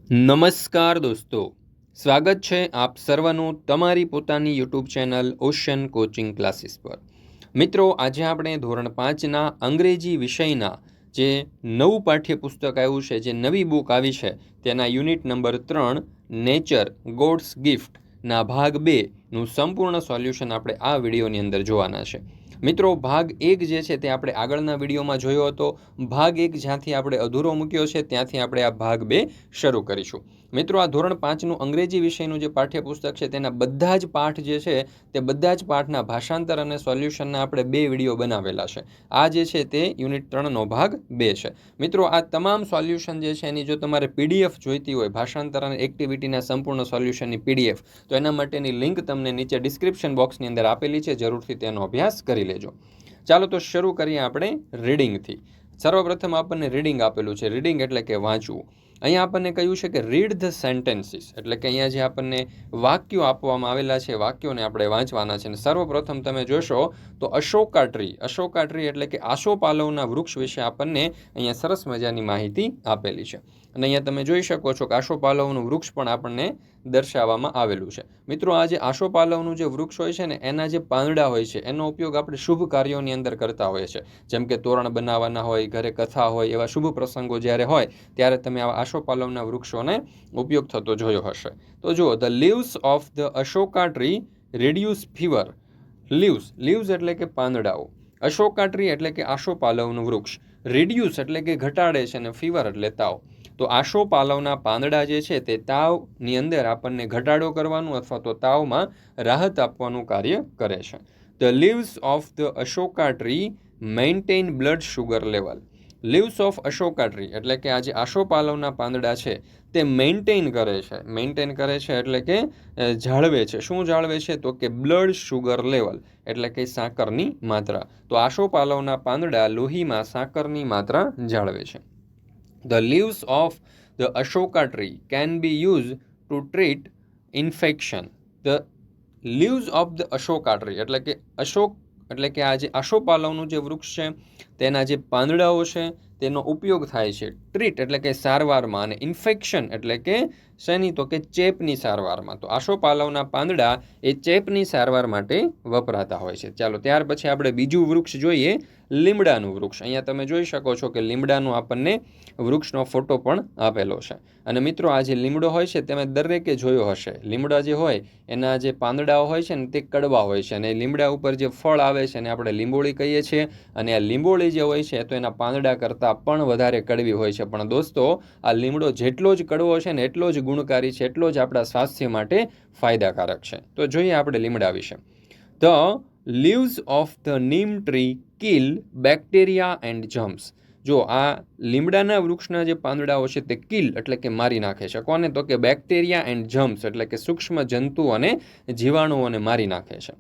નમસ્કાર દોસ્તો, સ્વાગત છે આપ સર્વનું તમારી પોતાની YouTube channel ocean coaching classes પર. મિત્રો, આજે આપણે ધોરણ 5ના અંગ્રેજી વિષયના જે નવું પાઠ્યપુસ્તક આવ્યું છે, જે નવી બુક આવી છે, તેના યુનિટ નંબર 3 નેચર ગોડ્સ ગિફ્ટના ભાગ 2નું સંપૂર્ણ સોલ્યુશન આપણે આ વિડીયોની અંદર જોવાના છે. મિત્રો, ભાગ 1 જે છે તે આપણે આગળના વિડીયોમાં જોયો હતો. ભાગ 1 જ્યાંથી આપણે અધૂરો મૂક્યો છે ત્યાંથી આપણે આ ભાગ 2 શરૂ કરીશું. મિત્રો, આ ધોરણ 5નું અંગ્રેજી વિષયનું જે પાઠ્યપુસ્તક છે તેના બધા જ પાઠ જે છે તે બધા જ પાઠના ભાષાંતર અને સોલ્યુશનના આપણે 2 વિડીયો બનાવેલા છે. આ જે છે તે યુનિટ 3નો ભાગ 2 છે. મિત્રો, આ તમામ સોલ્યુશન જે છે એની જો તમારે પીડીએફ જોઈતી હોય, ભાષાંતર અને એક્ટિવિટીના સંપૂર્ણ સોલ્યુશનની પીડીએફ, તો એના માટેની લિંક તમને નીચે ડિસ્ક્રિપ્શન બોક્સની અંદર આપેલી છે. જરૂરથી તેનો અભ્યાસ કરી લેજો. ચાલો તો શરૂ કરીએ આપણે રીડિંગથી. સર્વપ્રથમ આપણને રીડિંગ આપેલું છે. રીડિંગ એટલે કે વાંચવું. અહીંયા આપણને કહ્યું છે કે રીડ ધ સેન્ટેન્સીસ, એટલે કે અહીંયા જે આપણને વાક્યો આપવામાં આવેલા છે, વાક્યોને આપણે વાંચવાના છે. અને સર્વપ્રથમ તમે જોશો તો અશોકા ટ્રી એટલે કે આસોપાલવના વૃક્ષ વિશે આપણને અહીંયા સરસ મજાની માહિતી આપેલી છે. અને અહીંયા તમે જોઈ શકો છો કે આસોપાલવનું વૃક્ષ પણ આપણને દર્શાવવામાં આવેલું છે. મિત્રો, આ જે આસોપાલવનું જે વૃક્ષ હોય છે ને, એના જે પાંદડા હોય છે એનો ઉપયોગ આપણે શુભ કાર્યોની અંદર કરતા હોઈએ છીએ. જેમ કે તોરણ બનાવવાના હોય, ઘરે કથા હોય, એવા શુભ પ્રસંગો જ્યારે હોય ત્યારે તમે આવા આસોપાલવના વૃક્ષોને ઉપયોગ થતો જોયો હશે. તો જુઓ, the leaves of the Ashoka tree reduce fever. Leaves એટલે કે પાંદડાઓ. અશોકા ટ્રી એટલે કે આસોપાલવનું વૃક્ષ. રિડ્યુસ એટલે કે ઘટાડે છે, અને ફીવર એટલે તાવ. તો આસોપાલવના પાંદડા જે છે તે તાવની અંદર આપણને ઘટાડો કરવાનું અથવા તો તાવમાં રાહત આપવાનું કાર્ય કરે છે. The leaves of the Ashoka tree maintain blood sugar level. Leaves of Ashoka tree એટલે કે આ જે આસોપાલવના પાંદડા છે તે મેન્ટેન કરે છે એટલે કે જાળવે છે. શું જાળવે છે? તો કે બ્લડ શુગર લેવલ એટલે કે સાકરની માત્રા. તો આસોપાલવના પાંદડા લોહીમાં સાકરની માત્રા જાળવે છે. The leaves of the Ashoka tree can be used to treat infection. The leaves of the Ashoka tree એટલે કે આ જે આસોપાલવનું જે વૃક્ષ છે તેના જે પાંદડાઓ છે તેનો ઉપયોગ થાય છે ટ્રીટ એટલે કે સારવારમાં, અને ઇન્ફેક્શન એટલે કે શેની? તો કે ચેપની સારવારમાં. તો આસોપાલવના પાંદડા એ ચેપની સારવાર માટે વપરાતા હોય છે. ચાલો, ત્યાર પછી આપણે બીજું વૃક્ષ જોઈએ, લીમડાનું વૃક્ષ. અહીંયા તમે જોઈ શકો છો કે લીમડાનું આપણને વૃક્ષનો ફોટો પણ આપેલો છે. અને મિત્રો, આ જે લીમડો હોય છે તમે દરેકે જોયો હશે. લીમડા જે હોય એના જે પાંદડાઓ હોય છે ને તે કડવા હોય છે, અને લીમડા ઉપર જે ફળ આવે છે એને આપણે લીંબોળી કહીએ છીએ. અને આ લીંબોળી જે હોય છે તો એના પાંદડા કરતાં પણ વધારે કડવી હોય છે. પણ દોસ્તો, આ લીમડો જેટલો જ કડવો છે ને એટલો જ ગુણકારી છે, એટલો જ આપણા સ્વાસ્થ્ય માટે ફાયદાકારક છે. તો જોઈએ આપણે લીમડા વિશે. The leaves of the neem tree kill bacteria and germs. જો આ લીમડાના વૃક્ષના જે પાંદડાઓ છે તે કિલ એટલે કે મારી નાખે છે. કોને? તો કે બેક્ટેરિયા એન્ડ જમ્સ એટલે કે સૂક્ષ્મ જંતુ અને જીવાણુઓને મારી નાખે છે.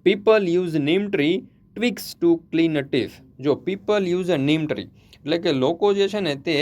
People use neem tree twigs to clean teeth. જો people use a neem tree એટલે કે લોકો જે છે ને તે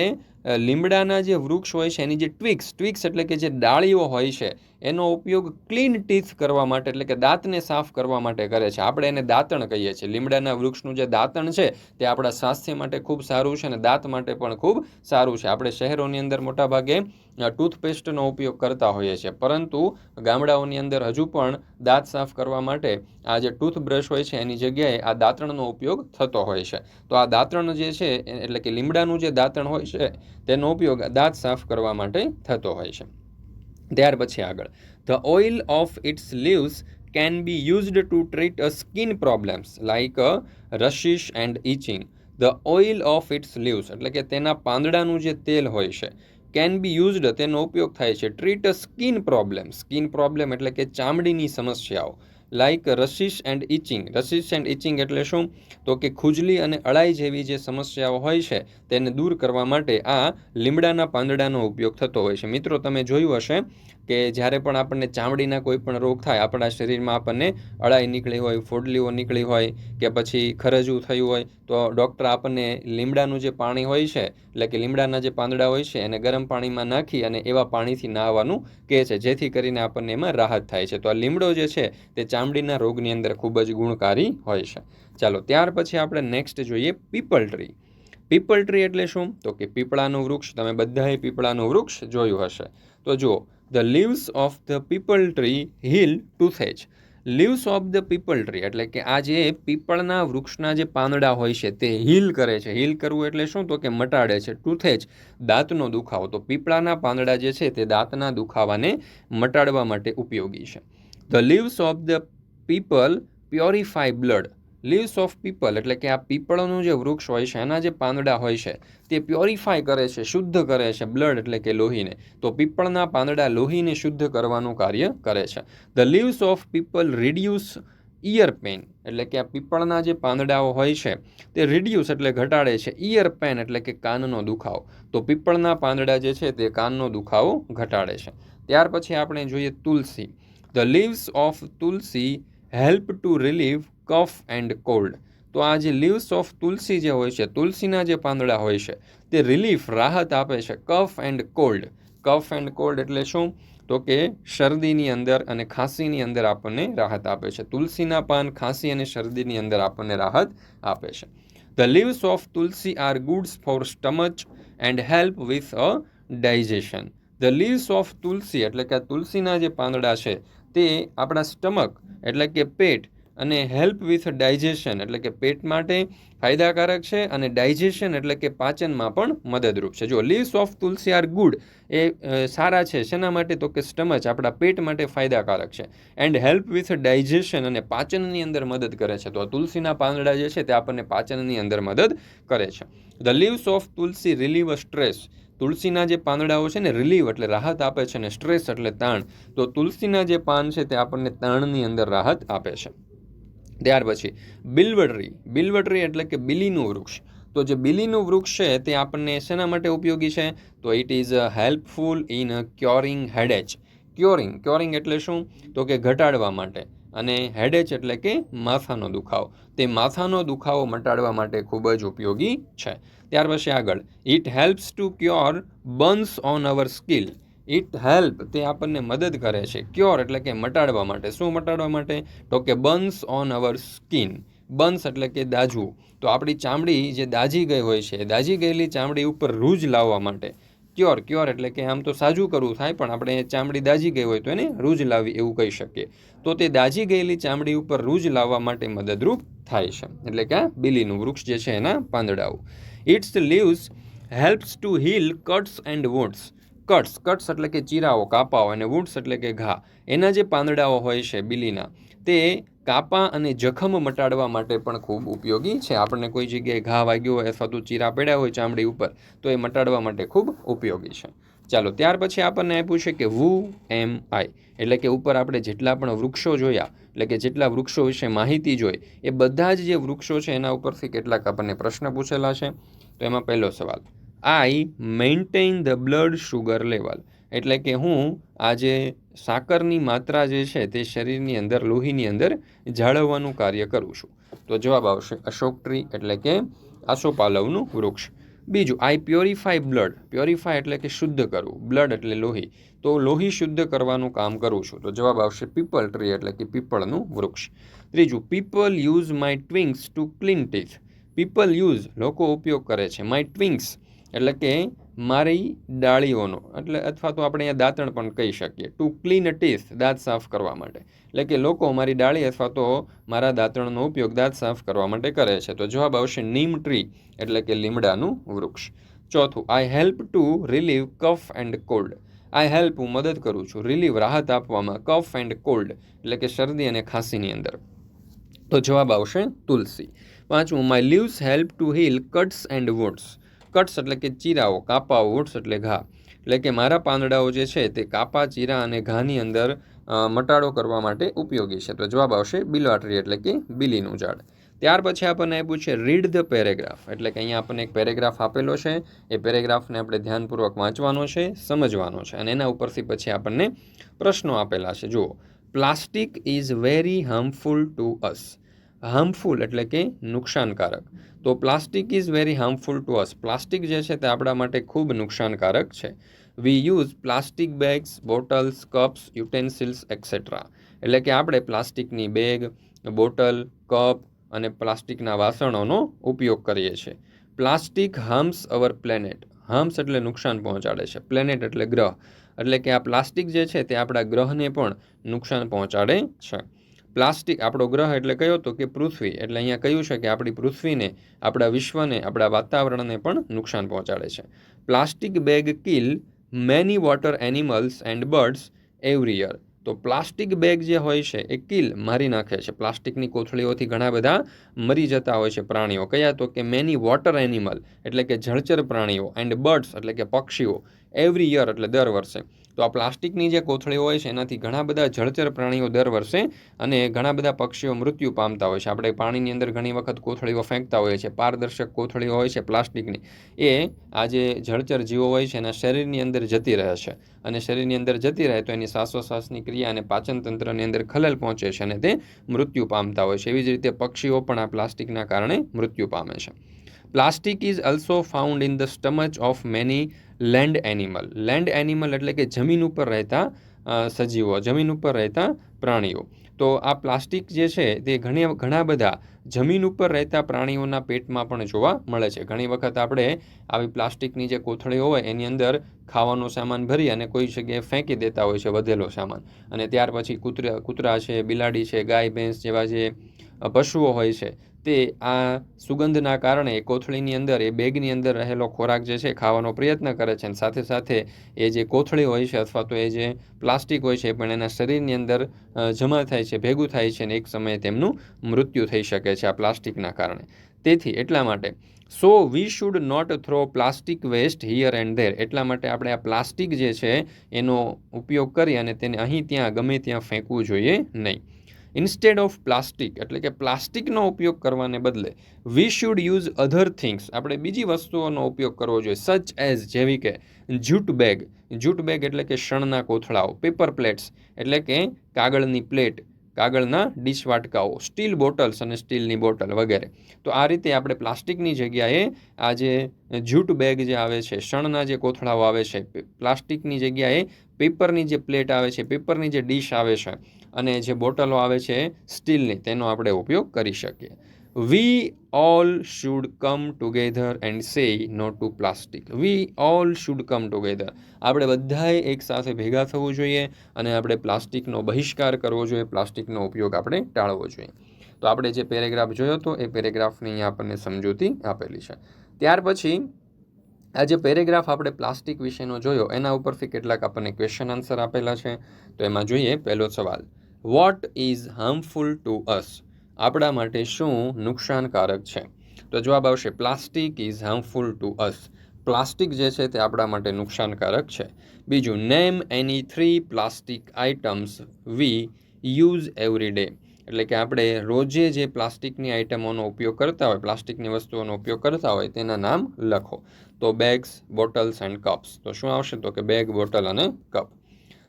લીમડાના જે વૃક્ષ હોય છે એની જે ટ્વિક્સ એટલે કે જે ડાળીઓ હોય છે એનો ઉપયોગ ક્લીન ટીથ કરવા માટે એટલે કે દાંતને સાફ કરવા માટે કરે છે. આપણે એને દાંતણ કહીએ છીએ. લીમડાના વૃક્ષનું જે દાંતણ છે તે આપણા સ્વાસ્થ્ય માટે ખૂબ સારું છે અને દાંત માટે પણ ખૂબ સારું છે. આપણે શહેરોની અંદર મોટાભાગે ટૂથપેસ્ટનો ઉપયોગ કરતા હોઈએ છીએ, પરંતુ ગામડાઓની અંદર હજુ પણ દાંત સાફ કરવા માટે આ જે ટૂથબ્રશ હોય છે એની જગ્યાએ આ દાંતણનો ઉપયોગ થતો હોય છે. તો આ દાંતણ જે છે એટલે કે લીમડાનું જે દાંતણ હોય છે તેનો ઉપયોગ દાંત સાફ કરવા માટે થતો હોય છે. ત્યાર પછી આગળ, the oil of its leaves can be used to treat a skin problems like rashes and itching. The oil of its leaves એટલે કે તેના પાંદડાનું જે તેલ હોય છે કેન બી યુઝડ તેનો ઉપયોગ થાય છે ટ્રીટ અ સ્કિન પ્રોબ્લેમ એટલે કે ચામડીની સમસ્યાઓ, લાઇક રશિશ એન્ડ ઇચિંગ એટલે શું? તો કે ખુજલી અને અળાઈ જેવી જે સમસ્યાઓ હોય છે તેને દૂર કરવા માટે આ લીમડાના પાંદડાનો ઉપયોગ થતો હોય છે. મિત્રો, તમે જોયું હશે કે જ્યારે પણ આપણને ચામડીના કોઈ પણ રોગ થાય, આપણા શરીરમાં આપણને અળાઈ નીકળી હોય, ફોડલીઓ નીકળી હોય કે પછી ખરજવું થયું હોય, તો ડૉક્ટર આપણને લીમડાનું જે પાણી હોય છે એટલે કે લીમડાના જે પાંદડા હોય છે એને ગરમ પાણીમાં નાખી અને એવા પાણીથી નહાવાનું કહે છે, જેથી કરીને આપણને એમાં રાહત થાય છે. તો આ લીમડો જે છે તે ચામડીના રોગની અંદર ખૂબ જ ગુણકારી હોય છે. ચાલો, ત્યાર પછી આપણે નેક્સ્ટ જોઈએ પીપલ ટ્રી. પીપલ ટ્રી એટલે શું? તો કે પીપળાનું વૃક્ષ. તમે બધાએ પીપળાનું વૃક્ષ જોયું હશે. તો જુઓ, the leaves of the peepal tree heal toothache. Leaves of the peepal tree એટલે કે આ જે પીપળના વૃક્ષના જે પાંદડા હોય છે તે હીલ કરે છે. હીલ કરવું એટલે શું? તો કે મટાડે છે. ટૂથેચ દાંતનો દુખાવો. તો પીપળાના પાંદડા જે છે તે દાંતના દુખાવાને મટાડવા માટે ઉપયોગી છે. The leaves of the people purify blood. Leaves of people એટલે કે આ પીપળનું જે વૃક્ષ હોય છે એના જે પાંદડા હોય છે તે પ્યોરિફાય કરે છે, શુદ્ધ કરે છે બ્લડ એટલે કે લોહીને. તો પીપળના પાંદડા લોહીને શુદ્ધ કરવાનું કાર્ય કરે છે. The leaves of peepal reduce ear pain એટલે કે આ પીપળના જે પાંદડાઓ હોય છે તે રિડ્યુસ એટલે ઘટાડે છે, ઇયર પેન એટલે કે કાનનો દુખાવો. તો પીપળના પાંદડા જે છે તે કાનનો દુખાવો ઘટાડે છે. ત્યાર પછી આપણે જોઈએ તુલસી. The leaves of tulsi help to relieve cough and cold. તો આ જે લીવ્સ ઓફ તુલસી જે હોય છે, તુલસીના જે પાંદડા હોય છે તે રિલીફ રાહત આપે છે cough and cold. Cough and cold એટલે શું? તો કે શરદીની અંદર અને ખાંસીની અંદર આપણને રાહત આપે છે. તુલસીના પાન ખાંસી અને શરદીની અંદર આપણને રાહત આપે છે. The leaves of tulsi are good for stomach and help with a digestion. The leaves of tulsi એટલે કે તુલસીના જે પાંદડા છે તે આપણા સ્ટમક એટલે કે પેટ અને હેલ્પ વિથ ડાયજેશન એટલે કે પેટ માટે ફાયદાકારક છે અને ડાયજેશન એટલે કે પાચનમાં પણ મદદરૂપ છે. જો leaves of tulsi are good એ સારા છે શેના માટે? તો કે સ્ટમચ આપણા પેટ માટે ફાયદાકારક છે. એન્ડ હેલ્પ વિથ ડાયજેશન અને પાચનની અંદર મદદ કરે છે. તો તુલસીના પાંદડા જે છે તે આપણને પાચનની અંદર મદદ કરે છે. The leaves of Tulsi relieve stress. તુલસીના જે પાંદડાઓ છે ને રિલીવ એટલે રાહત આપે છે, ને સ્ટ્રેસ એટલે તાણ. તો તુલસીના જે પાન છે તે આપણને તાણની અંદર રાહત આપે છે. ત્યાર પછી બિલ્વટ્રી. બિલ્વટ્રી એટલે કે બિલીનું વૃક્ષ. તો જે બિલીનું વૃક્ષ છે તે આપણને શેના માટે ઉપયોગી છે? તો it is helpful in curing હેડેચ. Curing એટલે શું? તો કે ઘટાડવા માટે. અને હેડેચ એટલે કે માથાનો દુખાવો. તે માથાનો દુખાવો મટાડવા માટે ખૂબ જ ઉપયોગી છે. ત્યાર પછી આગળ, it helps to cure burns on our skin. It help તે આપણને મદદ કરે છે. ક્યોર એટલે કે મટાડવા માટે. શું મટાડવા માટે? તો કે burns on our skin. Burns એટલે કે દાઝવું. તો આપણી ચામડી જે દાઝી ગઈ હોય છે, દાઝી ગયેલી ચામડી ઉપર રૂજ લાવવા માટે. ક્યોર એટલે કે આમ તો સાજું કરવું થાય પણ આપણે ચામડી દાઝી ગઈ હોય તો એને રૂજ લાવવી એવું કહી શકીએ. તો તે દાઝી ગયેલી ચામડી ઉપર રૂજ લાવવા માટે મદદરૂપ થાય છે. એટલે કે આ બિલીનું વૃક્ષ જે છે એના પાંદડાઓ. Its leaves helps to heal cuts and wounds. Cuts એટલે કે ચીરાઓ, કાપાઓ, અને વુડ્સ એટલે કે ઘા. એના જે પાંદડાઓ હોય છે બિલીના તે કાપા અને જખમ મટાડવા માટે પણ ખૂબ ઉપયોગી છે. આપણને કોઈ જગ્યાએ ઘા વાગ્યો હોય અથવા તો ચીરા પડ્યા હોય ચામડી ઉપર તો એ મટાડવા માટે ખૂબ ઉપયોગી છે. ચાલો, ત્યાર પછી આપણને આપ્યું છે કે વુ એમ આઈ એટલે કે ઉપર આપણે જેટલા પણ વૃક્ષો જોયા એટલે કે જેટલા વૃક્ષો વિશે માહિતી જોઈ એ બધા જ જે વૃક્ષો છે એના ઉપરથી કેટલાક આપણને પ્રશ્ન પૂછેલા છે. તો એમાં પહેલો સવાલ, I maintain the blood sugar level એટલે કે હું આ જે સાકરની માત્રા જે છે તે શરીરની અંદર લોહીની અંદર જાળવવાનું કાર્ય કરું છું. તો જવાબ આવશે અશોક ટ્રી એટલે કે આસોપાલવનું વૃક્ષ. બીજું, આઈ પ્યોરિફાય બ્લડ. પ્યોરિફાય એટલે કે શુદ્ધ કરવું, બ્લડ એટલે લોહી. તો લોહી શુદ્ધ કરવાનું કામ કરું છું. તો જવાબ આવશે પીપલ ટ્રી એટલે કે પીપળનું વૃક્ષ. ત્રીજું, people use my twigs to clean teeth. People use લોકો ઉપયોગ કરે છે, માય ટ્વિંગ્સ એટલે કે મારી ડાળીઓનો એટલે અથવા તો આપણે અહીંયા દાંતણ પણ કહી શકીએ. ટુ ક્લીન ટીથ દાંત સાફ કરવા માટે. એટલે કે લોકો મારી ડાળી અથવા તો મારા દાંતણનો ઉપયોગ દાંત સાફ કરવા માટે કરે છે. તો જવાબ આવશે નીમ ટ્રી એટલે કે લીમડાનું વૃક્ષ. ચોથું, I help to relieve cough and cold. I help હું મદદ કરું છું, રિલીવ રાહત આપવામાં, કફ એન્ડ કોલ્ડ એટલે કે શરદી અને ખાંસીની અંદર. તો જવાબ આવશે તુલસી. પાંચમું, my leaves help to heal cuts and wounds. Cuts એટલે કે ચીરાઓ, કાપાઓ, વુન્ડ્સ એટલે ઘા. એટલે કે મારા પાંદડાઓ જે છે તે કાપા, ચીરા અને ઘાની અંદર મટાડો કરવા માટે ઉપયોગી છે. તો જવાબ આવશે બિલ્વા ટ્રી એટલે કે બિલીનું ઝાડ. ત્યાર પછી આપણને આપ્યું છે રીડ ધ પેરેગ્રાફ એટલે કે અહીંયા આપણને એક પેરેગ્રાફ આપેલો છે. એ પેરેગ્રાફને આપણે ધ્યાનપૂર્વક વાંચવાનો છે, સમજવાનો છે અને એના ઉપરથી પછી આપણને પ્રશ્નો આપેલા છે. જુઓ, plastic is very harmful to us. Harmful એટલે કે નુકસાનકારક. તો plastic is very harmful to us. Plastic જે છે તે આપણા માટે ખૂબ નુકસાનકારક છે. We use plastic bags, bottles, cups, utensils etcetera. એટલે કે આપણે પ્લાસ્ટિકની બેગ, બોટલ, કપ અને પ્લાસ્ટિકના વાસણોનો ઉપયોગ કરીએ છીએ. પ્લાસ્ટિક હાર્મ્સ અવર પ્લેનેટ. હાર્મ્સ એટલે નુકસાન પહોંચાડે છે, પ્લેનેટ એટલે ગ્રહ, એટલે કે આ પ્લાસ્ટિક જે છે તે આપણા ગ્રહને પણ નુકસાન પહોંચાડે છે. પ્લાસ્ટિક, આપણો ગ્રહ એટલે કયો તો કે પૃથ્વી, એટલે અહીંયા કહ્યું છે કે આપણી પૃથ્વીને, આપણા વિશ્વને, આપણા વાતાવરણને પણ નુકસાન પહોંચાડે છે. Plastic bag kill many water animals and birds every year. તો પ્લાસ્ટિક બેગ જે હોય છે એ કિલ, મારી નાખે છે. પ્લાસ્ટિકની કોથળીઓથી ઘણા બધા મરી જતા હોય છે પ્રાણીઓ. કયા તો કે મેની વોટર એનિમલ એટલે કે જળચર પ્રાણીઓ, એન્ડ બર્ડ્સ એટલે કે પક્ષીઓ, એવરી યર એટલે દર વર્ષે. તો આ પ્લાસ્ટિકની જે કોથળીઓ હોય છે એનાથી ઘણા બધા જળચર પ્રાણીઓ દર વર્ષે અને ઘણા બધા પક્ષીઓ મૃત્યુ પામતા હોય છે. આપણે પાણીની અંદર ઘણી વખત કોથળીઓ ફેંકતા હોઈએ છીએ, પારદર્શક કોથળીઓ હોય છે પ્લાસ્ટિકની, એ આ જે જળચર જીવો હોય છે એના શરીરની અંદર જતી રહે છે, અને શરીરની અંદર જતી રહે તો એની શ્વાસોશ્વાસની ક્રિયા અને પાચન તંત્રની અંદર ખલેલ પહોંચે છે અને તે મૃત્યુ પામતા હોય છે. એવી જ રીતે પક્ષીઓ પણ આ પ્લાસ્ટિકના કારણે મૃત્યુ પામે છે. Plastic is also found in the stomach of many land animal. Land animal એટલે કે જમીન ઉપર રહેતા સજીવો, જમીન ઉપર રહેતા પ્રાણીઓ. તો આ પ્લાસ્ટિક જે છે તે ઘણા બધા જમીન ઉપર રહેતા પ્રાણીઓના પેટમાં પણ જોવા મળે છે. ઘણી વખત આપણે આવી પ્લાસ્ટિકની જે કોથળીઓ હોય એની અંદર ખાવાનો સામાન ભરી અને કોઈ જગ્યાએ ફેંકી દેતા હોય છે, વધેલો સામાન, અને ત્યાર પછી કૂતરા છે, બિલાડી છે, ગાય ભેંસ જેવા જે પશુઓ હોય છે તે આ સુગંધના કારણે એ કોથળીની અંદર, એ બેગની અંદર રહેલો ખોરાક જે છે ખાવાનો પ્રયત્ન કરે છે, અને સાથે સાથે એ જે કોથળી હોય છે અથવા તો એ જે પ્લાસ્ટિક હોય છે એ પણ એના શરીરની અંદર જમા થાય છે, ભેગું થાય છે, અને એક સમયે તેમનું મૃત્યુ થઈ શકે છે આ પ્લાસ્ટિકના કારણે. તેથી એટલા માટે we should not throw plastic waste here and there. એટલા માટે આપણે આ પ્લાસ્ટિક જે છે એનો ઉપયોગ કરી અને તેને અહીં ત્યાં ગમે ત્યાં ફેંકવું જોઈએ નહીં. ઇન્સ્ટેડ ઓફ પ્લાસ્ટિક એટલે કે પ્લાસ્ટિકનો ઉપયોગ કરવાને બદલે વી શુડ યુઝ અધર થિંગ્સ. આપણે બીજી વસ્તુઓનો ઉપયોગ કરવો જોઈએ, સચ એઝ જેવી કે જૂટ બેગ. જૂટ બેગ એટલે કે શણના કોથળાઓ, પેપર પ્લેટ્સ એટલે કે કાગળની પ્લેટ, કાગળના ડીશ વાટકાઓ, સ્ટીલ બોટલ્સ અને સ્ટીલની બોટલ વગેરે. તો આ રીતે આપણે પ્લાસ્ટિકની જગ્યાએ આ જે જૂટ બેગ જે આવે છે, શણના જે કોથળાઓ આવે છે, પ્લાસ્ટિકની જગ્યાએ પેપરની જે પ્લેટ આવે છે, પેપરની જે ડીશ આવે છે, અને જે બોટલો આવે છે સ્ટીલની, તેનો આપણે ઉપયોગ કરી શકીએ. We all should come together and say no to plastic. We all should come together. આપણે બધાએ એકસાથે ભેગા થવું જોઈએ અને આપણે પ્લાસ્ટિકનો બહિષ્કાર કરવો જોઈએ, પ્લાસ્ટિકનો ઉપયોગ આપણે ટાળવો જોઈએ. તો આપણે જે પેરેગ્રાફ જોયો હતો એ પેરેગ્રાફની અહીંયા આપણને સમજૂતી આપેલી છે. ત્યાર પછી આ જે પેરેગ્રાફ આપણે પ્લાસ્ટિક વિશેનો જોયો એના ઉપરથી કેટલાક આપણને ક્વેશ્ચન આન્સર આપેલા છે. તો એમાં જોઈએ પહેલો સવાલ, વોટ ઇઝ હાર્મફુલ ટુ અસ. આપણા માટે શું નુકસાનકારક છે? તો જવાબ આવશે plastic is harmful to us. Plastic જે છે તે આપણા માટે નુકસાનકારક છે. બીજું, નેમ એની 3 પ્લાસ્ટિક આઇટમ્સ વી યુઝ એવરી ડે. એટલે કે આપણે રોજે જે પ્લાસ્ટિકની આઇટમોનો ઉપયોગ કરતા હોય, પ્લાસ્ટિકની વસ્તુઓનો ઉપયોગ કરતા હોય તેના નામ લખો. તો બેગ્સ, બોટલ્સ એન્ડ કપ્સ. તો શું આવશે? તો કે બેગ, બોટલ અને કપ.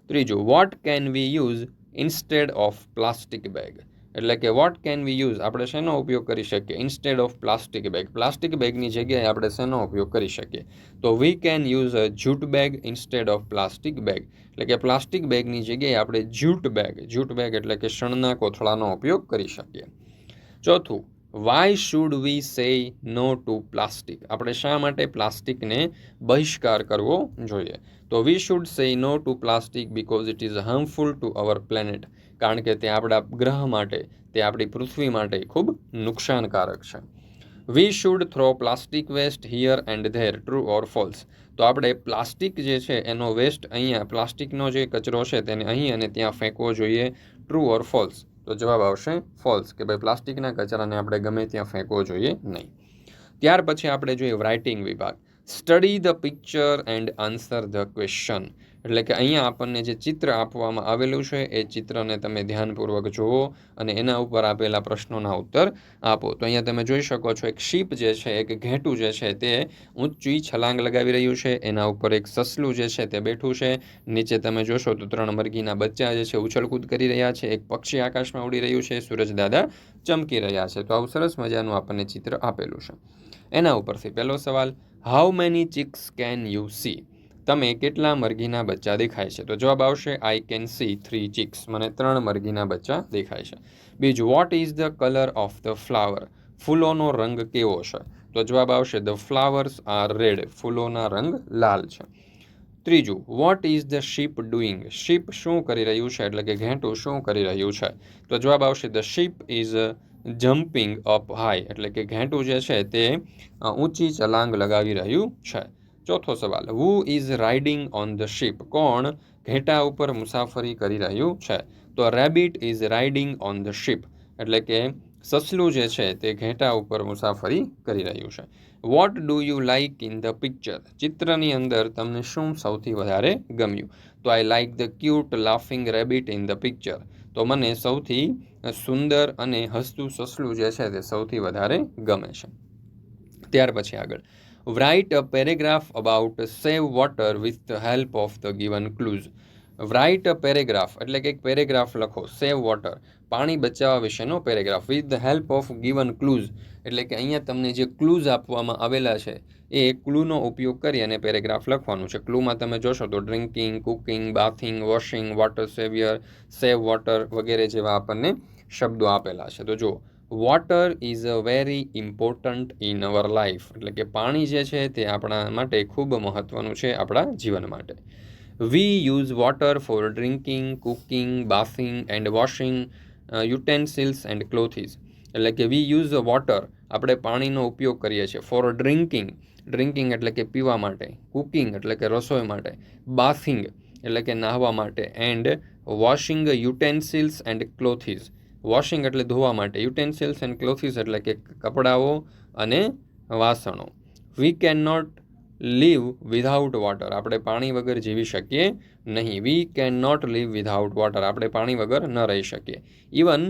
ત્રીજું, what can we use instead of plastic bag. એટલે કે વોટ કેન વી યુઝ, આપણે શેનો ઉપયોગ કરી શકીએ instead of plastic bag. Plastic બેગની જગ્યાએ આપણે શેનો ઉપયોગ કરી શકીએ? તો we can use a jute bag instead of plastic bag. એટલે કે પ્લાસ્ટિક બેગની જગ્યાએ આપણે જૂટ બેગ એટલે કે શણના કોથળાનો ઉપયોગ કરી શકીએ. ચોથું, વાય શુડ વી સે નો ટુ પ્લાસ્ટિક. આપણે શા માટે પ્લાસ્ટિકને બહિષ્કાર કરવો જોઈએ? તો we should say no to plastic because it is harmful to our planet. કારણ કે તે આપણા ગ્રહ માટે, તે આપણી પૃથ્વી માટે ખૂબ નુકસાનકારક છે. We should throw plastic waste here and there, true or false. તો આપણે પ્લાસ્ટિક જે છે એનો વેસ્ટ અહીંયા, પ્લાસ્ટિકનો જે કચરો છે તેને અહીં અને ત્યાં ફેંકવો જોઈએ, ટ્રુ ઓર ફોલ્સ. તો જવાબ આવશે ફોલ્સ, કે ભાઈ પ્લાસ્ટિકના કચરાને આપણે ગમે ત્યાં ફેંકવો જોઈએ નહીં. ત્યાર પછી આપણે જોઈએ રાઇટિંગ વિભાગ. Study the picture and answer the question. એટલે કે અહીંયા આપણને જે ચિત્ર આપવામાં આવેલું છે એ ચિત્રને તમે ધ્યાનપૂર્વક જુઓ અને એના ઉપર આપેલા પ્રશ્નોના ઉત્તર આપો. તો અહીંયા તમે જોઈ શકો છો, એક શીપ જે છે, એક ઘેટું જે છે તે ઊંચી છલાંગ લગાવી રહ્યું છે. એના ઉપર એક સસલું જે છે તે બેઠું છે. નીચે તમે જોશો તો 3 મરઘીના બચ્ચા જે છે ઉછળકૂદ કરી રહ્યા છે. એક પક્ષી આકાશમાં ઉડી રહ્યું છે. સૂરજ દાદા ચમકી રહ્યા છે. તો આવું સરસ મજાનું આપણને ચિત્ર આપેલું છે. એના ઉપરથી પહેલો સવાલ, how many chicks can you C. તમે કેટલા મરઘીના બચ્ચા દેખાય છે? તો જવાબ આવશે આઈ કેન સી 3 ચિક્સ. મને 3 મરઘીના બચ્ચા દેખાય છે. બીજું, vote is the colour of the flower. ફૂલોનો રંગ કેવો છે? તો જવાબ આવશે ધ ફ્લાવર્સ આર રેડ, ફૂલોના રંગ લાલ છે. ત્રીજું, what is the sheep doing, sheep શું કરી રહ્યું છે, એટલે કે ઘેંટું શું કરી રહ્યું છે, તો જવાબ આવશે the sheep is jumping up high, એટલે કે ઘેંટું જે છે તે ઊંચી છલાંગ લગાવી રહ્યું છે. ચોથો સવાલ, who is riding on the sheep, કોણ ઘેંટા ઉપર મુસાફરી કરી રહ્યું છે, તો rabbit is riding on the sheep, એટલે કે સસલું જે છે તે ઘેંટા ઉપર મુસાફરી કરી રહ્યું છે. What do you like in the picture, ચિત્રની અંદર તમને શું સૌથી વધારે ગમ્યું, તો I like the cute laughing rabbit in the picture, તો મને સૌથી સુંદર અને હસતું સસલું જે છે તે સૌથી વધારે ગમે છે. ત્યાર પછી આગળ, write a paragraph about save water with the help of the given clues, write a paragraph એટલે કે એક પેરેગ્રાફ લખો, સેવ વોટર પાણી બચાવવા વિશેનો paragraph, with the help of given clues એટલે કે અહીંયા તમને જે ક્લૂઝ આપવામાં આવેલા છે એ ક્લૂનો ઉપયોગ કરી અને પેરેગ્રાફ લખવાનું છે. ક્લૂમાં તમે જોશો તો drinking, cooking, bathing, washing, water saviour, save water વગેરે જેવા આપણને શબ્દો આપેલા છે. તો જુઓ, water is a very important in our life, એટલે કે પાણી જે છે તે આપણા માટે ખૂબ મહત્ત્વનું છે, આપણા જીવન માટે. We use water for drinking, cooking, bathing and washing utensils and clothes, એટલે કે વી યુઝ વોટર આપણે પાણીનો ઉપયોગ કરીએ છીએ, ફોર ડ્રિંકિંગ, ડ્રિંકિંગ એટલે કે પીવા માટે, કુકિંગ એટલે કે રસોઈ માટે, બાથિંગ એટલે કે નહાવા માટે, and washing utensils and clothes, washing એટલે ધોવા માટે, યુટેન્સિલ્સ એન્ડ ક્લોથિસ એટલે કે કપડાઓ અને વાસણો. We can not live without water, આપણે પાણી વગર જીવી શકીએ નહીં. We can not live without water, આપણે પાણી વગર ન રહી શકીએ. Even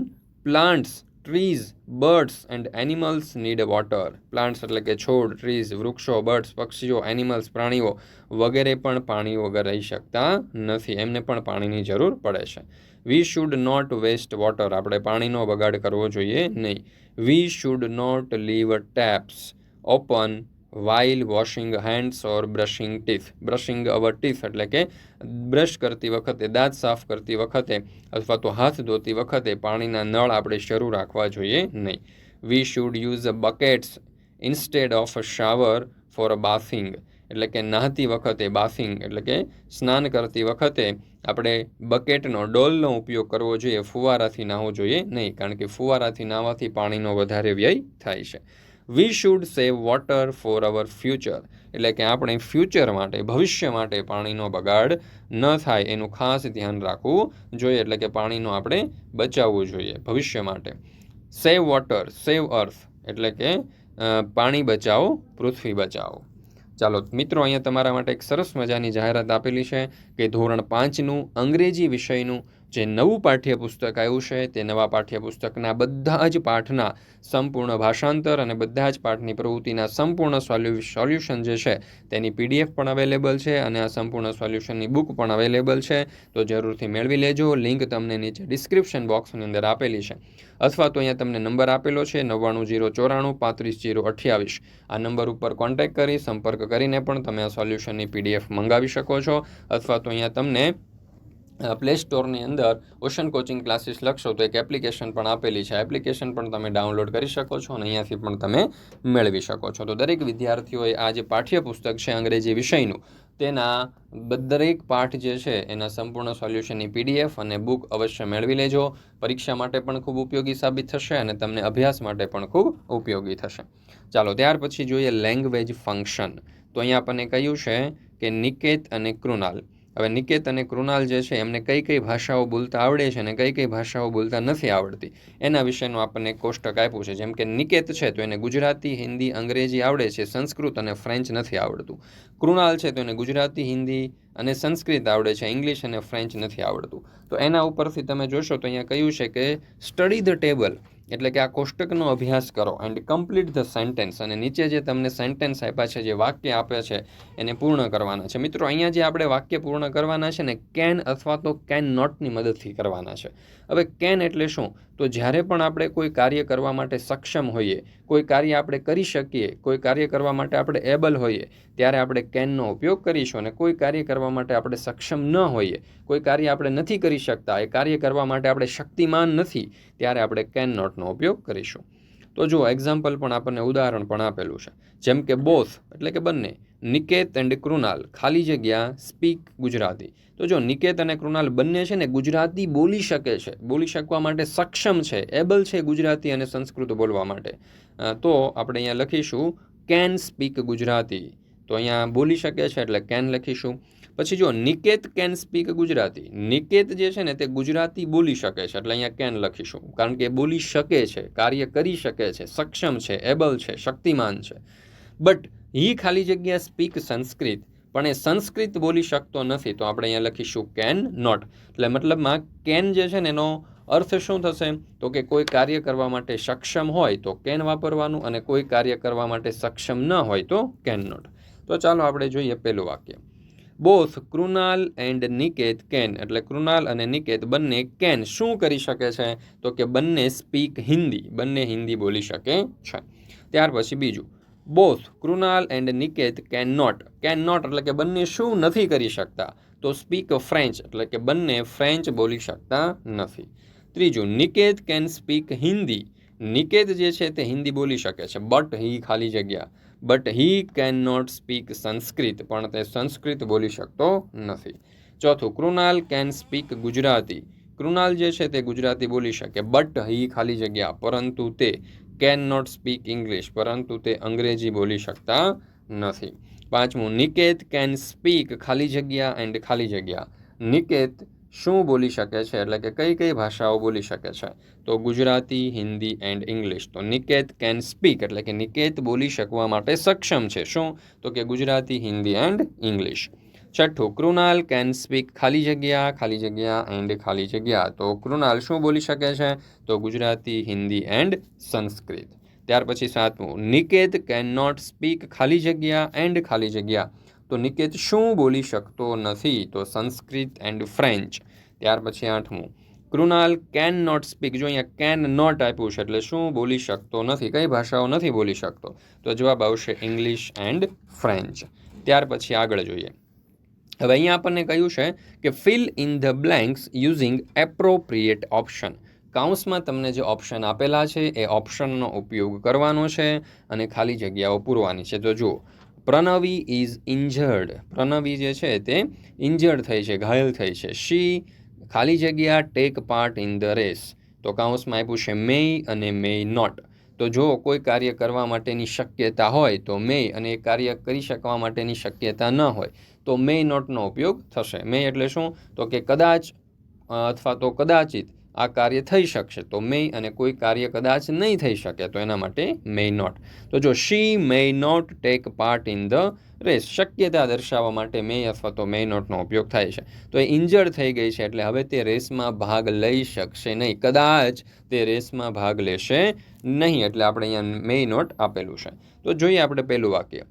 plants, trees, birds and animals need water, plants એટલે કે છોડ, ટ્રીઝ વૃક્ષો, બર્ડ્સ પક્ષીઓ, એનિમલ્સ પ્રાણીઓ વગેરે પણ પાણી વગર રહી શકતા નથી, એમને પણ પાણીની જરૂર પડે છે. We should not waste water, આપણે પાણીનો બગાડ કરવો જોઈએ નહીં. We should not leave taps open while washing hands or brushing teeth, brushing our teeth એટલે કે બ્રશ કરતી વખતે, દાંત સાફ કરતી વખતે અથવા તો હાથ ધોતી વખતે પાણીના નળ આપણે શરૂ રાખવા જોઈએ નહીં. We should use buckets instead of shower for bathing, એટલે કે નહાતી વખતે, બાથિંગ એટલે કે સ્નાન કરતી વખતે આપણે બકેટનો, ડોલનો ઉપયોગ કરવો જોઈએ, ફુવારાથી નાહવું જોઈએ નહીં, કારણ કે ફુવારાથી નાહવાથી પાણીનો વધારે વ્યય થાય છે. We should save water for hour future, એટલે કે આપણે ફ્યુચર માટે, ભવિષ્ય માટે પાણીનો બગાડ ન થાય એનું ખાસ ધ્યાન રાખવું જોઈએ, એટલે કે પાણીનો આપણે બચાવવું જોઈએ ભવિષ્ય માટે. સેવ વોટર, સેવ અર્થ એટલે કે પાણી બચાવો, પૃથ્વી બચાવો. ચાલો મિત્રો, અહીંયા તમારા માટે એક સરસ મજાની જાહેરાત આપેલી છે કે ધોરણ 5નું અંગ્રેજી વિષયનું જે નવું પાઠ્યપુસ્તક આવ્યું છે તે નવા પાઠ્યપુસ્તકના બધા જ પાઠના સંપૂર્ણ ભાષાંતર અને બધા જ પાઠની પ્રવૃત્તિના સંપૂર્ણ સોલ્યુશન જે છે તેની PDF પણ અવેલેબલ છે અને આ સંપૂર્ણ સોલ્યુશનની બુક પણ અવેલેબલ છે, તો જરૂરથી મેળવી લેજો. લિંક તમને નીચે ડિસ્ક્રિપ્શન બોક્સની અંદર આપેલી છે, અથવા તો અહીંયા તમને નંબર આપેલો છે 9904935028, આ નંબર ઉપર કોન્ટેક્ટ કરી સંપર્ક કરીને પણ તમે આ સોલ્યુશનની PDF મંગાવી શકો છો, અથવા તો અહીંયા તમને પ્લે સ્ટોરની અંદર ઓશન કોચિંગ ક્લાસીસ લખશો તો એક એપ્લિકેશન પણ આપેલી છે, એપ્લિકેશન પણ તમે ડાઉનલોડ કરી શકો છો અને અહીંયાથી પણ તમે મેળવી શકો છો. તો દરેક વિદ્યાર્થીઓએ આ જે પાઠ્યપુસ્તક છે અંગ્રેજી વિષયનું તેના દરેક પાઠ જે છે એના સંપૂર્ણ સોલ્યુશનની PDF અને બુક અવશ્ય મેળવી લેજો. પરીક્ષા માટે પણ ખૂબ ઉપયોગી સાબિત થશે અને તમને અભ્યાસ માટે પણ ખૂબ ઉપયોગી થશે. ચાલો ત્યાર પછી જોઈએ લેંગ્વેજ ફંક્શન. તો અહીંયા આપણને કહ્યું છે કે નિકેત અને કૃણાલ, હવે નિકેત અને કૃણાલ જે છે એમને કઈ કઈ ભાષાઓ બોલતા આવડે છે અને કઈ કઈ ભાષાઓ બોલતા નથી આવડતી એના વિશેનું આપણને કોષ્ટક આપ્યું છે. જેમ કે નિકેત છે તો એને ગુજરાતી, હિન્દી, અંગ્રેજી આવડે છે, સંસ્કૃત અને ફ્રેન્ચ નથી આવડતું. કૃણાલ છે તો એને ગુજરાતી, હિન્દી અને સંસ્કૃત આવડે છે, ઇંગ્લિશ અને ફ્રેન્ચ નથી આવડતું. તો એના ઉપરથી તમે જોશો તો અહીંયા કહ્યું છે કે સ્ટડી ધ ટેબલ, એટલે કે આ કોષ્ટકનો અભ્યાસ કરો, એન્ડ કમ્પ્લીટ ધ સેન્ટેન્સ, અને નીચે જે તમને સેન્ટેન્સ આપ્યા છે, જે વાક્ય આપ્યા છે એને પૂર્ણ કરવાના છે. મિત્રો અહીંયા જે આપણે વાક્ય પૂર્ણ કરવાના છે ને કેન અથવા તો કેન નોટની મદદથી કરવાના છે. હવે કેન એટલે શું, તો જ્યારે પણ આપણે કોઈ કાર્ય કરવા માટે સક્ષમ હોઈએ, કોઈ કાર્ય આપણે કરી શકીએ, કોઈ કાર્ય કરવા માટે આપણે એબલ હોઈએ ત્યારે આપણે કેનનો ઉપયોગ કરીશું, અને કોઈ કાર્ય કરવા માટે આપણે સક્ષમ ન હોઈએ, કોઈ કાર્ય આપણે નથી કરી શકતા, એ કાર્ય કરવા માટે આપણે શક્તિમાન નથી, ત્યારે આપણે કેન નોટનો ઉપયોગ કરીશું. તો જો એક્ઝામ્પલ પણ આપણને ઉદાહરણ પણ આપેલું છે, જેમ કે બોથ એટલે કે બંને, નિકેત એન્ડ કૃણાલ ખાલી જગ્યા સ્પીક ગુજરાતી. તો જો નિકેત અને કૃણાલ બંને છે ને ગુજરાતી બોલી શકે છે, બોલી શકવા માટે સક્ષમ છે, એબલ છે ગુજરાતી અને સંસ્કૃત બોલવા માટે. તો આપણે અહીંયા લખીશું કેન સ્પીક ગુજરાતી. તો અહીંયા બોલી શકે છે એટલે કેન લખીશું. પછી જો નિકેત કેન સ્પીક ગુજરાતી, નિકેત જે છે ને તે ગુજરાતી બોલી શકે છે એટલે અહીંયા કેન લખીશું, કારણ કે બોલી શકે છે, કાર્ય કરી શકે છે, સક્ષમ છે, એબલ છે, શક્તિમાન છે. બટ હી ખાલી જગ્યા સ્પીક સંસ્કૃત, પણ એ સંસ્કૃત બોલી શકતો નથી, તો આપણે અહીંયા લખીશું કેન નોટ. એટલે મતલબમાં કેન જે છે ને એનો અર્થ શું થશે, તો કે કોઈ કાર્ય કરવા માટે સક્ષમ હોય તો કેન વાપરવાનું, અને કોઈ કાર્ય કરવા માટે સક્ષમ ન હોય તો કેન નોટ. તો ચાલો આપણે જોઈએ પહેલું વાક્ય. Both Krunal and Niket can, એટલે કૃણાલ અને નિકેત બંને કેન શું કરી શકે છે, તો કે બંને સ્પીક હિન્દી, બંને હિન્દી બોલી શકે છે. ત્યાર પછી બીજું, both Krunal and Niket can not, can not એટલે કે બંને શું નથી કરી શકતા, તો સ્પીક ફ્રેન્ચ એટલે કે બંને ફ્રેન્ચ બોલી શકતા નથી. ત્રીજું, નિકેત કેન સ્પીક હિન્દી, નિકેત જે છે તે હિન્દી બોલી શકે છે, બટ હી ખાલી જગ્યા, but he can not speak Sanskrit, પણ તે સંસ્કૃત બોલી શકતો નથી. ચોથું, કૃણાલ કેન સ્પીક ગુજરાતી, કૃણાલ જે છે તે ગુજરાતી બોલી શકે, બટ હી ખાલી જગ્યા, પરંતુ તે કેન નોટ સ્પીક ઇંગ્લિશ, પરંતુ તે અંગ્રેજી બોલી શકતા નથી. પાંચમું, નિકેત કેન સ્પીક ખાલી જગ્યા એન્ડ ખાલી જગ્યા, નિકેત શું બોલી શકે છે, એટલે કે કઈ કઈ ભાષાઓ બોલી શકે છે, તો ગુજરાતી, હિન્દી એન્ડ ઇંગ્લિશ. તો નિકેત કેન સ્પીક એટલે કે નિકેત બોલી શકવા માટે સક્ષમ છે, શું, તો કે ગુજરાતી, હિન્દી એન્ડ ઇંગ્લિશ. છઠ્ઠું, કૃણાલ કેન સ્પીક ખાલી જગ્યા એન્ડ ખાલી જગ્યા, તો કૃણાલ શું બોલી શકે છે, તો ગુજરાતી, હિન્દી એન્ડ સંસ્કૃત. ત્યાર પછી સાતમું, નિકેત કેન નોટ સ્પીક ખાલી જગ્યા એન્ડ ખાલી જગ્યા, તો નિકેત શું બોલી શકતો નથી, તો સંસ્કૃત એન્ડ ફ્રેન્ચ. ત્યાર પછી આઠમું, કૃણાલ કેન નોટ સ્પીક, જો અહીંયા કેન નોટ આપ્યું છે એટલે શું બોલી શકતો નથી, કઈ ભાષાઓ નથી બોલી શકતો, તો જવાબ આવશે ઇંગ્લિશ એન્ડ ફ્રેન્ચ. ત્યાર પછી આગળ જોઈએ. હવે અહીંયા આપણને કહ્યું છે કે fill in the blanks using appropriate option. કાઉન્સમાં તમને જે ઓપ્શન આપેલા છે એ ઓપ્શનનો ઉપયોગ કરવાનો છે અને ખાલી જગ્યાઓ પૂરવાની છે. તો જુઓ, પ્રણવી ઇઝ ઇન્જર્ડ, પ્રણવી જે છે તે ઇન્જર્ડ થઈ છે, ઘાયલ થઈ છે. શી ખાલી જગ્યા take part in the race, તો કાઉન્સમાં આપ્યું છે મેય અને મેય નોટ. તો જો કોઈ કાર્ય કરવા માટેની શક્યતા હોય તો મેય, અને એ કાર્ય કરી શકવા માટેની શક્યતા ન હોય તો મેય નોટનો ઉપયોગ થશે. મેય એટલે શું, તો કે કદાચ અથવા તો કદાચિત આ કાર્ય થઈ શકશે, તો મેય, અને કોઈ કાર્ય કદાચ નહીં થઈ શકે તો એના માટે મેય નોટ. તો જો she may not take part in the race, શક્યતા દર્શાવવા માટે મેય અથવા તો મેય નોટનો ઉપયોગ થાય છે. તો એ ઇન્જર્ડ થઈ ગઈ છે એટલે હવે તે રેસમાં ભાગ લઈ શકશે નહીં, કદાચ તે રેસમાં ભાગ લેશે નહીં, એટલે આપણે અહીંયા મેય નોટ આપેલું છે. તો જોઈએ આપણે પહેલું વાક્ય.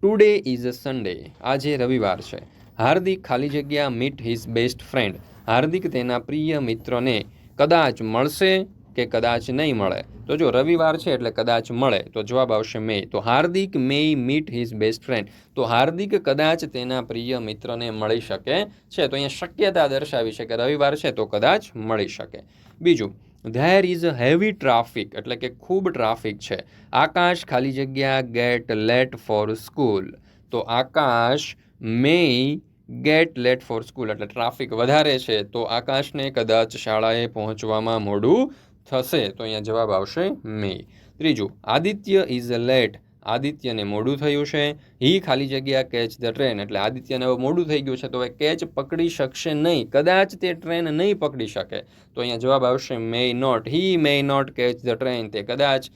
ટુડે ઇઝ અ સન્ડે, આજે રવિવાર છે. હાર્દિક ખાલી જગ્યા મીટ હિઝ બેસ્ટ ફ્રેન્ડ, હાર્દિક તેના પ્રિય મિત્રને કદાચ મળશે કે કદાચ નહીં મળે. તો જો રવિવાર છે એટલે કદાચ મળે, તો જવાબ આવશે મેય. તો હાર્દિક મેય મીટ હિઝ બેસ્ટ ફ્રેન્ડ, તો હાર્દિક કદાચ તેના પ્રિય મિત્રને મળી શકે છે. તો અહીંયા શક્યતા દર્શાવી છે કે રવિવાર છે તો કદાચ મળી શકે. બીજું, there is a heavy traffic, એટલે કે ખૂબ ટ્રાફિક છે. આકાશ ખાલી જગ્યા ગેટ લેટ ફોર સ્કૂલ, તો આકાશ મેય ગેટ લેટ ફોર સ્કૂલ, એટલે ટ્રાફિક વધારે છે તો આકાશને કદાચ શાળાએ પહોંચવામાં મોડું થશે, તો અહીંયા જવાબ આવશે મેય. ત્રીજું, આદિત્ય ઇઝ લેટ, આદિત્યને મોડું થયું છે. હી ખાલી જગ્યા કેચ ધ ટ્રેન, એટલે આદિત્યને હવે મોડું થઈ ગયું છે તો હવે કેચ પકડી શકશે નહીં, કદાચ તે ટ્રેન નહીં પકડી શકે, તો અહીંયા જવાબ આવશે મેય નોટ. હી મેય નોટ કેચ ધ ટ્રેન, તે કદાચ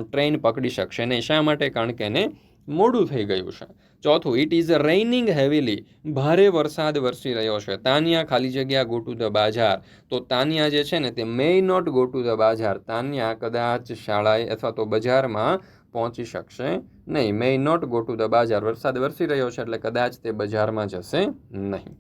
ટ્રેન પકડી શકશે નહીં. શા માટે, કારણ કે એને મોડું થઈ ગયું છે. ચોથું, ઇટ ઇઝ રેઇનિંગ હેવીલી, ભારે વરસાદ વરસી રહ્યો છે. તાનિયા ખાલી જગ્યા ગો ટુ ધ બાજાર, તો તાનિયા જે છે ને તે may not go to the bazaar, Tania કદાચ શાળાએ અથવા તો બજારમાં પહોંચી શકશે નહીં. May not go to the bazaar, વરસાદ વરસી રહ્યો છે એટલે કદાચ તે બજારમાં જશે નહીં.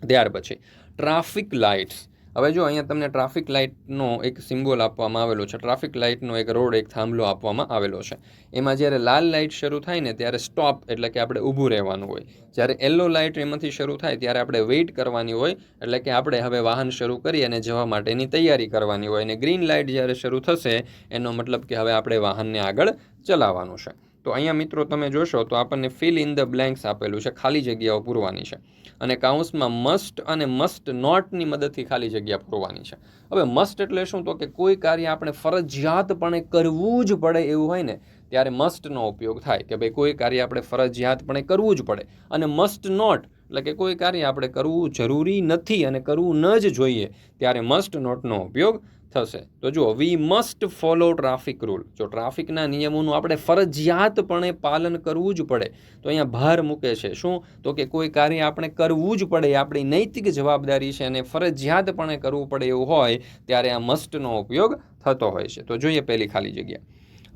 ત્યાર પછી ટ્રાફિક લાઇટ્સ, હવે જો અહીંયા તમને ટ્રાફિક લાઇટનો એક સિમ્બોલ આપવામાં આવેલો છે, ટ્રાફિક લાઇટનો એક રોડ, એક થાંભલો આપવામાં આવેલો છે. એમાં જ્યારે લાલ લાઇટ શરૂ થાય ને ત્યારે સ્ટોપ એટલે કે આપણે ઊભું રહેવાનું હોય. જ્યારે યલો લાઇટ એમાંથી શરૂ થાય ત્યારે આપણે વેઇટ કરવાની હોય, એટલે કે આપણે હવે વાહન શરૂ કરી અને જવા માટેની તૈયારી કરવાની હોય. અને ગ્રીન લાઇટ જ્યારે શરૂ થશે એનો મતલબ કે હવે આપણે વાહનને આગળ ચલાવવાનું છે. તો અહીંયા મિત્રો તમે જોશો તો આપણને ફિલ ઇન ધ બ્લેન્ક્સ આપેલું છે, ખાલી જગ્યાઓ પૂરવાની છે. અને કાઉન્સમાં મસ્ટ અને મસ્ટ નોટની મદદથી ખાલી જગ્યા પૂરવાની છે. હવે મસ્ટ એટલે શું? તો કે કોઈ કાર્ય આપણે ફરજિયાતપણે કરવું જ પડે એવું હોય ને ત્યારે મસ્ટનો ઉપયોગ થાય, કે ભાઈ કોઈ કાર્ય આપણે ફરજિયાતપણે કરવું જ પડે. અને મસ્ટ નોટ એટલે કે કોઈ કાર્ય આપણે કરવું જરૂરી નથી અને કરવું ન જ જોઈએ ત્યારે મસ્ટ નોટનો ઉપયોગ થશે. તો જુઓ, we must follow traffic rule. જો ટ્રાફિકના નિયમોનું આપણે ફરજિયાતપણે પાલન કરવું જ પડે તો અહીંયા ભાર મૂકે છે શું? તો કે કોઈ કાર્ય આપણે કરવું જ પડે, આપણી નૈતિક જવાબદારી છે અને ફરજિયાતપણે કરવું પડે એવું હોય ત્યારે આ મસ્ટનો ઉપયોગ થતો હોય છે. તો જોઈએ પહેલી ખાલી જગ્યા.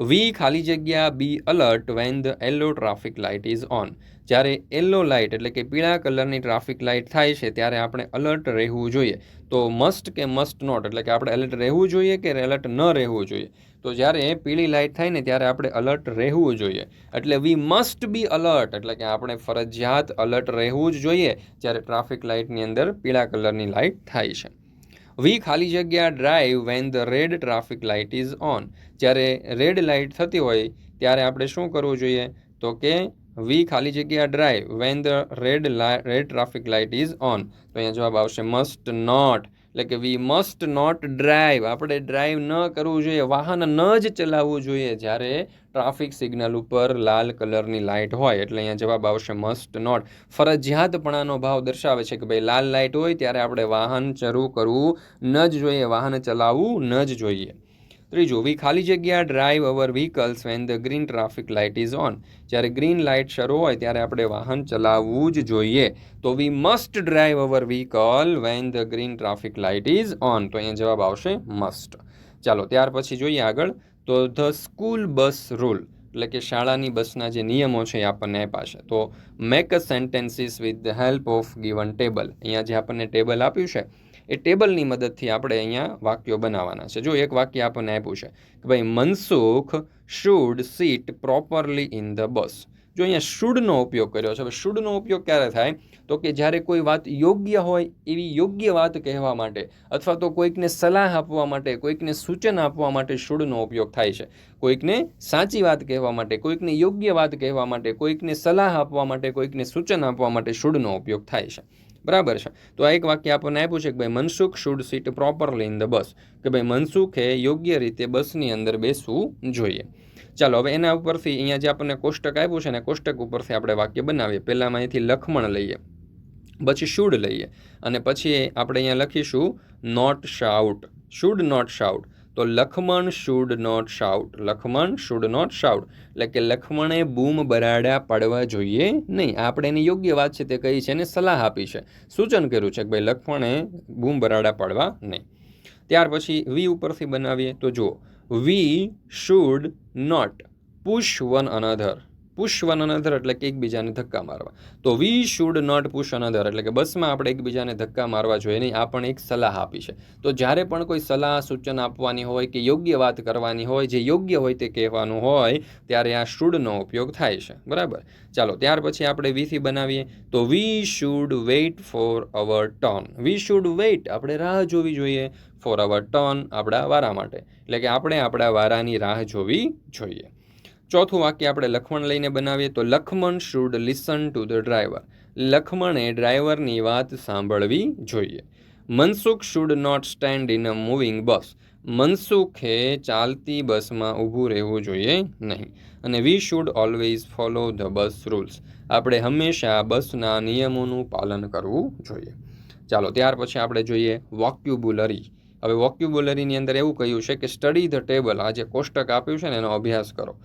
વી ખાલી જગ્યા be alert when the yellow traffic light is on. જ્યારે યલો લાઇટ એટલે કે પીળા કલરની ટ્રાફિક લાઇટ થાય છે ત્યારે આપણે અલર્ટ રહેવું જોઈએ. તો મસ્ટ કે મસ્ટ નોટ એટલે કે આપણે એલર્ટ રહેવું જોઈએ કે એલર્ટ ન રહેવું જોઈએ? તો જ્યારે પીળી લાઇટ થાય ને ત્યારે આપણે અલર્ટ રહેવું જોઈએ. એટલે વી મસ્ટ બી અલર્ટ એટલે કે આપણે ફરજિયાત અલર્ટ રહેવું જ જોઈએ જ્યારે ટ્રાફિક લાઇટની અંદર પીળા કલરની લાઇટ થાય છે. વી ખાલી જગ્યા drive when the red traffic light is on. જ્યારે રેડ લાઇટ થતી હોય ત્યારે આપણે શું કરવું જોઈએ? તો કે વી ખાલી જગ્યા drive when the red traffic light is on. તો અહીંયા જવાબ આવશે મસ્ટ નોટ, એટલે કે વી મસ્ટ નોટ ડ્રાઈવ. આપણે ડ્રાઈવ ન કરવું જોઈએ, વાહન ન જ ચલાવવું જોઈએ જ્યારે ટ્રાફિક સિગ્નલ ઉપર લાલ કલરની લાઇટ હોય. એટલે અહીંયા જવાબ આવશે મસ્ટ નોટ. ફરજિયાતપણાનો ભાવ દર્શાવે છે કે ભાઈ લાલ લાઇટ હોય ત્યારે આપણે વાહન શરૂ કરવું ન જ જોઈએ, વાહન ચલાવવું ન જ જોઈએ. ત્રીજું, વી ખાલી જગ્યા drive our vehicles when the green traffic light is on. જ્યારે ગ્રીન લાઇટ શરૂ હોય ત્યારે આપણે વાહન ચલાવવું જ જોઈએ. તો we must drive our vehicle when the green traffic light is on. તો અહીંયા જવાબ આવશે મસ્ટ. ચાલો ત્યાર પછી જોઈએ આગળ. તો ધ સ્કૂલ બસ રૂલ એટલે કે શાળાની બસના જે નિયમો છે એ આપણને આપ્યા છે. તો make a sentences with the help of given table. અહીંયા જે આપણને ટેબલ આપ્યું છે એ ટેબલની મદદથી આપણે અહીંયા વાક્યો બનાવવાના છે. જો એક વાક્ય આપણને આપ્યું છે કે ભાઈ Mansukh should seat properly in the bus. જો અહીંયા શુડનો ઉપયોગ કર્યો છે. હવે શુડનો ઉપયોગ ક્યારે થાય? તો કે જ્યારે કોઈ વાત યોગ્ય હોય એવી યોગ્ય વાત કહેવા માટે અથવા તો કોઈકને સલાહ આપવા માટે, કોઈકને સૂચન આપવા માટે શુડનો ઉપયોગ થાય છે. કોઈકને સાચી વાત કહેવા માટે, કોઈકને યોગ્ય વાત કહેવા માટે, કોઈકને સલાહ આપવા માટે, કોઈકને સૂચન આપવા માટે શુડનો ઉપયોગ થાય છે. બરાબર છે? તો આ એક વાક્ય આપણને આપ્યું છે કે ભાઈ Mansukh should seat properly in the bus, કે ભાઈ મનસુખે યોગ્ય રીતે બસની અંદર બેસવું જોઈએ. ચાલો હવે એના ઉપરથી અહીંયા જે આપણને કોષ્ટક આપ્યું છે ને કોષ્ટક ઉપરથી આપણે વાક્ય બનાવીએ. પહેલામાં અહીંથી લખમણ લઈએ, પછી શુડ લઈએ અને પછી આપણે અહીંયા લખીશું not shout. Should not shout. તો Lakhman should not shout. Lakhman should not shout એટલે કે લખમણે બૂમ બરાડા પાડવા જોઈએ નહીં. આપણે એની યોગ્ય વાત છે તે કહી છે અને સલાહ આપી છે, સૂચન કર્યું છે કે ભાઈ લખમણે બૂમ બરાડા પાડવા નહીં. ત્યાર પછી વી ઉપરથી બનાવીએ તો જુઓ, we should not push one another. Push one another એટલે કે એકબીજાને ધક્કા મારવા. તો we should not push another એટલે કે બસમાં આપણે એકબીજાને ધક્કા મારવા જોઈએ નહીં. આ પણ એક સલાહ આપી છે. તો જ્યારે પણ કોઈ સલાહ સૂચન આપવાની હોય કે યોગ્ય વાત કરવાની હોય, જે યોગ્ય હોય તે કહેવાનું હોય ત્યારે આ શુડનો ઉપયોગ થાય છે. બરાબર? ચાલો ત્યાર પછી આપણે વીથી બનાવીએ તો we should wait for our turn. We should wait આપણે રાહ જોવી જોઈએ, ફોર અવર ટર્ન આપણા વારા માટે, એટલે કે આપણે આપણા વારાની રાહ જોવી જોઈએ. ચોથું વાક્ય આપણે લખમણ લઈને બનાવીએ તો Lakhman should listen to the driver. લખમણે ડ્રાઈવરની વાત સાંભળવી જોઈએ. Mansukh should not stand in a moving bus. મનસુખે ચાલતી બસમાં ઊભું રહેવું જોઈએ નહીં. અને we should always follow the bus rules. આપણે હંમેશા બસના નિયમોનું પાલન કરવું જોઈએ. ચાલો ત્યાર પછી આપણે જોઈએ વોક્યુબ્યુલરી. હવે વોક્યુબ્યુલરીની અંદર એવું કહ્યું છે કે સ્ટડી ધ ટેબલ. આ જે કોષ્ટક આપ્યું છે ને એનો અભ્યાસ કરો.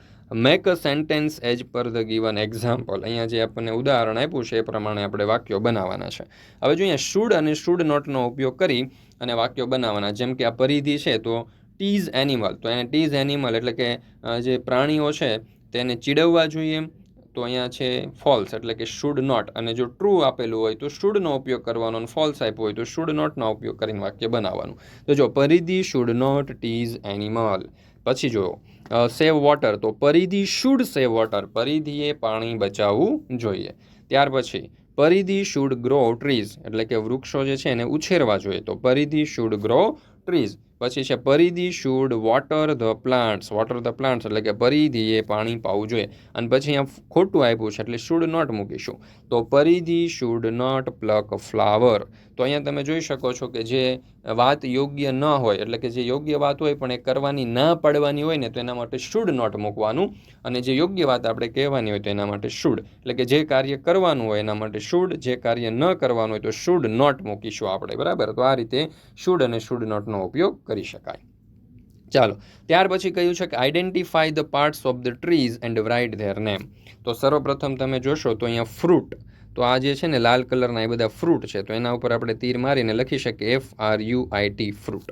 Make a sentence as per the given example. અહીંયા જે આપણને ઉદાહરણ આપ્યું છે એ પ્રમાણે આપણે વાક્યો બનાવવાના છે. હવે જો અહીંયા શુડ અને શુડ નોટનો ઉપયોગ કરી અને વાક્યો બનાવવાના. જેમ કે આ પરિધિ છે તો ટીઝ એનિમલ. તો એને ટીઝ એનિમલ એટલે કે જે પ્રાણીઓ છે તેને ચીડવવા જોઈએ. તો અહીંયા છે ફોલ્સ એટલે કે શુડ નોટ, અને જો ટ્રુ આપેલું હોય તો શુડનો ઉપયોગ કરવાનો, અને ફોલ્સ આપ્યું હોય તો શુડ નોટનો ઉપયોગ કરીને વાક્ય બનાવવાનું. તો જો Paridhi should not tease animal. પછી જો સેવ વોટર, તો પરિધિ શુડ સેવ વોટર, પરિધિએ પાણી બચાવવું જોઈએ. ત્યાર પછી પરિધિ શુડ ગ્રો ટ્રીઝ એટલે કે વૃક્ષો જે છે એને ઉછેરવા જોઈએ, તો પરિધિ શુડ ગ્રો ટ્રીઝ. પછી છે Paridhi should water the plants, water the plants એટલે કે પરિધિએ પાણી પાવું જોઈએ. અને પછી અહીંયા ખોટું આપ્યું છે એટલે શુડ નોટ મૂકીશું, તો Paridhi should not pluck flower. તો અહીંયા તમે જોઈ શકો છો કે જે વાત યોગ્ય ન હોય એટલે કે જે યોગ્ય વાત હોય પણ એ કરવાની ના પાડવાની હોય ને, તો એના માટે શુડ નોટ મૂકવાનું, અને જે યોગ્ય વાત આપણે કહેવાની હોય તો એના માટે શુડ, એટલે કે જે કાર્ય કરવાનું હોય એના માટે શુડ, જે કાર્ય ન કરવાનું હોય તો શુડ નોટ મૂકીશું આપણે, બરાબર. તો આ રીતે શુડ અને શુડ નોટનો ઉપયોગ કરી શકાય. ચાલો, ત્યાર પછી કહ્યું છે કે identify the parts of the trees and write there name. તો સર્વપ્રથમ તમે જોશો તો અહીંયા ફ્રૂટ, તો આ જે છે ને લાલ કલરના એ બધા ફ્રૂટ છે, તો એના ઉપર આપણે તીર મારીને લખી શકીએ FRUIT ફ્રૂટ.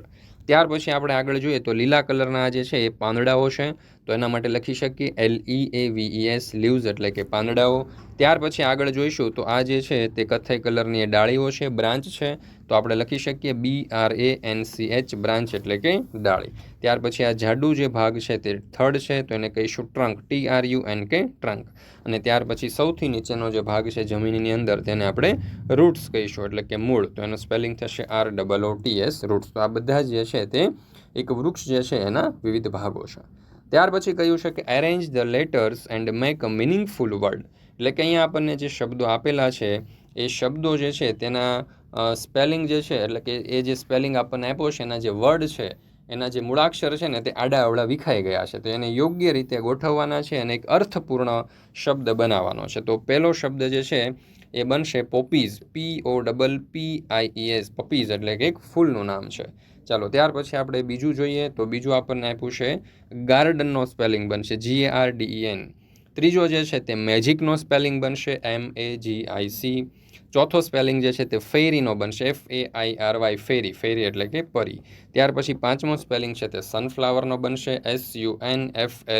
ત્યાર પછી આપણે આગળ જોઈએ તો લીલા કલરના જે છે એ પાંદડાઓ છે, તો એના માટે લખી શકીએ LEAVES લીવ્સ એટલે કે પાંદડાઓ. ત્યાર પછી આગળ જોઈશું તો આ જે છે તે કથ્થઈ કલરની એ ડાળીઓ છે, બ્રાન્ચ છે, તો આપણે લખી શકીએ BRANCH બ્રાન્ચ એટલે કે ડાળી. ત્યાર પછી આ જાડું જે ભાગ છે તે થડ છે, તો એને કહીશું ટ્રંક, TRUNK ટ્રંક. અને ત્યાર પછી સૌથી નીચેનો જે ભાગ છે જમીનની અંદર તેને આપણે રૂટ્સ કહીશું એટલે કે મૂળ, તો એનું સ્પેલિંગ થશે ROOTS રૂટ્સ. તો આ બધા જે છે તે એક વૃક્ષ જે છે એના વિવિધ ભાગો છે. ત્યાર પછી કહ્યું છે કે arrange the letters and make a meaningful word, એટલે કે અહીંયા આપણને જે શબ્દો આપેલા છે એ શબ્દો જે છે તેના સ્પેલિંગ જે છે એટલે કે એ જે સ્પેલિંગ આપણને આપ્યો છે એના જે વર્ડ છે એના જે મૂળાક્ષર છે ને તે આડા અવળા વિખાઈ ગયા છે, તો એને યોગ્ય રીતે ગોઠવવાના છે અને એક અર્થપૂર્ણ શબ્દ બનાવવાનો છે. તો પહેલો શબ્દ જે છે એ બનશે પોપીઝ, POPPIES પપીઝ એટલે કે એક ફૂલનું નામ છે. ચાલો, ત્યાર પછી આપણે બીજું જોઈએ તો બીજું આપણને આપ્યું છે ગાર્ડનનો સ્પેલિંગ બનશે GARDEN. ત્રીજો જે છે તે મેજિકનો સ્પેલિંગ બનશે MAGIC. ચોથો સ્પેલિંગ જે છે તે ફેરીનો બનશે FAIRY ફેરી, ફેરી એટલે કે પરી. ત્યાર પછી પાંચમો સ્પેલિંગ છે તે સનફ્લાવરનો બનશે SUNFLOWER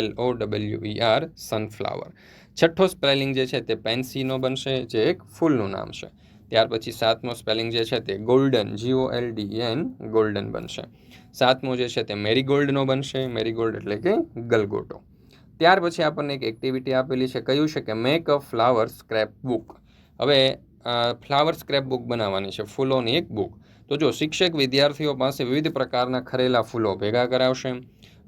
સનફ્લાવર. છઠ્ઠો સ્પેલિંગ જે છે તે પેન્સીનો બનશે જે એક ફૂલનું નામ છે. ત્યાર પછી સાતમો સ્પેલિંગ જે છે તે ગોલ્ડન GOLDEN ગોલ્ડન બનશે. સાતમો જે છે તે મેરીગોલ્ડનો બનશે, મેરીગોલ્ડ એટલે કે ગલગોટો. ત્યાર પછી આપણને એક એક્ટિવિટી આપેલી છે, કહ્યું છે કે make a flower scrap book. હવે ફ્લાવર સ્ક્રેપ બુક બનાવવાની છે, ફૂલોની એક બુક. તો જો શિક્ષક વિદ્યાર્થીઓ પાસે વિવિધ પ્રકારના ખરેલા ફૂલો ભેગા કરાવશે.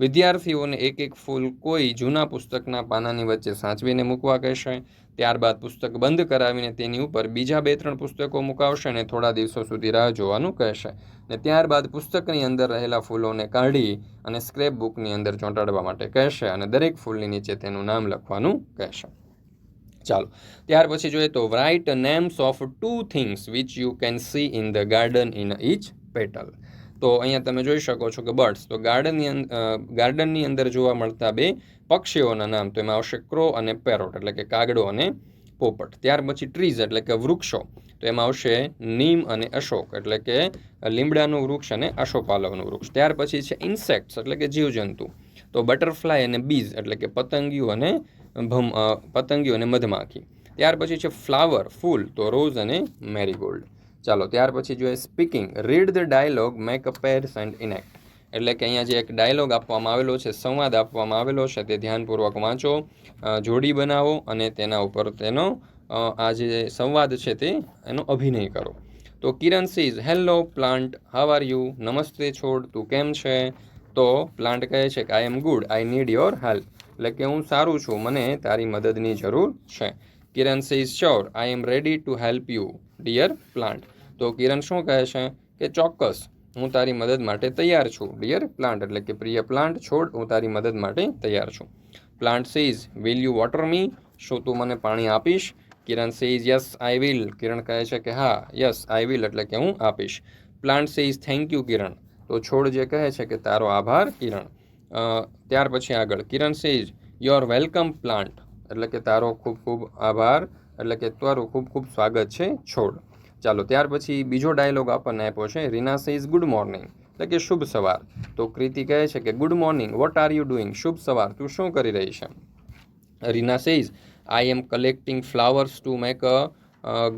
વિદ્યાર્થીઓને એક એક ફૂલ કોઈ જૂના પુસ્તકના પાનાની વચ્ચે સાચવીને મૂકવા કહેશે. ત્યારબાદ પુસ્તક બંધ કરાવીને તેની ઉપર બીજા 2-3 પુસ્તકો મુકાવશે અને થોડા દિવસો સુધી રાહ જોવાનું કહેશે. ને ત્યારબાદ પુસ્તકની અંદર રહેલા ફૂલોને કાઢી અને સ્ક્રેપ બુકની અંદર ચોંટાડવા માટે કહેશે અને દરેક ફૂલની નીચે તેનું નામ લખવાનું કહેશે. ચાલો, ત્યાર પછી જોઈએ તો write names of 2 things which you can see in the garden in each petal. તો અહીંયા તમે જોઈ શકો છો કે બર્ડ્સ, તો ગાર્ડનની અંદર જોવા મળતા 2 પક્ષીઓના નામ, તો એમાં આવશે ક્રો અને પેરોટ એટલે કે કાગડો અને પોપટ. ત્યાર પછી ટ્રીઝ એટલે કે વૃક્ષો, તો એમાં આવશે નીમ અને અશોક એટલે કે લીમડાનું વૃક્ષ અને આશોપાલવનું વૃક્ષ. ત્યાર પછી છે ઇન્સેક્ટ્સ એટલે કે જીવજંતુ, તો બટરફ્લાય અને બીઝ એટલે કે પતંગિયું અને મધમાખી. ત્યાર પછી છે ફ્લાવર ફૂલ, તો રોઝ અને મેરીગોલ્ડ. ચાલો, ત્યાર પછી જોઈએ speaking, read the dialogue, make a pairs and enact. એટલે કે અહીંયા જે એક ડાયલોગ આપવામાં આવેલો છે, સંવાદ આપવામાં આવેલો છે, તે ધ્યાનપૂર્વક વાંચો, જોડી બનાવો અને તેના ઉપર તેનો આ જે સંવાદ છે તે એનો અભિનય કરો. તો Kiran says hello plant, how are you, નમસ્તે છોડ, તું કેમ છે? તો પ્લાન્ટ કહે છે કે I am good, I need your help, એટલે કે હું સારું છું, મને તારી મદદની જરૂર છે. Kiran says sure, I am ready to help you dear plant. તો કિરણ શું કહે છે કે ચોક્કસ, હું તારી મદદ માટે તૈયાર છું, ડિયર પ્લાન્ટ એટલે કે પ્રિય પ્લાન્ટ છોડ, હું તારી મદદ માટે તૈયાર છું. Plant says will you water me, શું તું મને પાણી આપીશ? Kiran says yes I will, Kiran કહે છે કે હા, યસ આઈ વિલ એટલે કે હું આપીશ. પ્લાન્ટ સેઝ થેન્ક યુ કિરણ, તો છોડ જે કહે છે કે તારો આભાર કિરણ. ત્યાર પછી આગળ કિરણ સેઝ યોર વેલકમ પ્લાન્ટ, એટલે કે તારો ખૂબ ખૂબ આભાર એટલે કે તારું ખૂબ ખૂબ સ્વાગત છે છોડ. ચાલો, ત્યાર પછી બીજો ડાયલોગ આપણને આપ્યો છે, રીના સેઝ ગુડ મોર્નિંગ એટલે કે શુભ સવાર. તો કૃતિ કહે છે કે good morning, what are you doing, શુભ સવાર, તું શું કરી રહી છે? Reena says I am collecting flowers to make a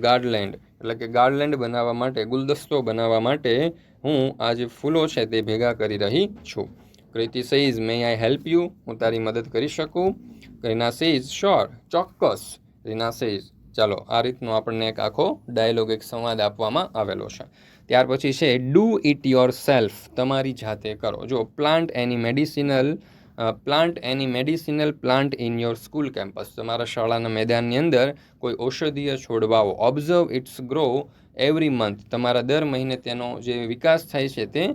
garland, એટલે કે ગાર્ડલેન્ડ બનાવવા માટે, ગુલદસ્તો બનાવવા માટે હું આ જે ફૂલો છે તે ભેગા કરી રહી છું. Kriti says may I help you, હું તારી મદદ કરી શકું. રીના સેઝ શ્યોર, ચોક્કસ. રીના સેઝ, ચાલો આ રીતનો આપણને એક આખો ડાયલોગ, એક સંવાદ આપવામાં આવેલો છે. ત્યાર પછી છે ડુ ઇટ યોર સેલ્ફ, તમારી જાતે કરો. જો plant any medicinal plant in your school campus, તમારા શાળાના મેદાનની અંદર કોઈ ઔષધીય છોડ વાવો. Observe its grow every month, તમારા દર મહિને તેનો જે વિકાસ થાય છે તે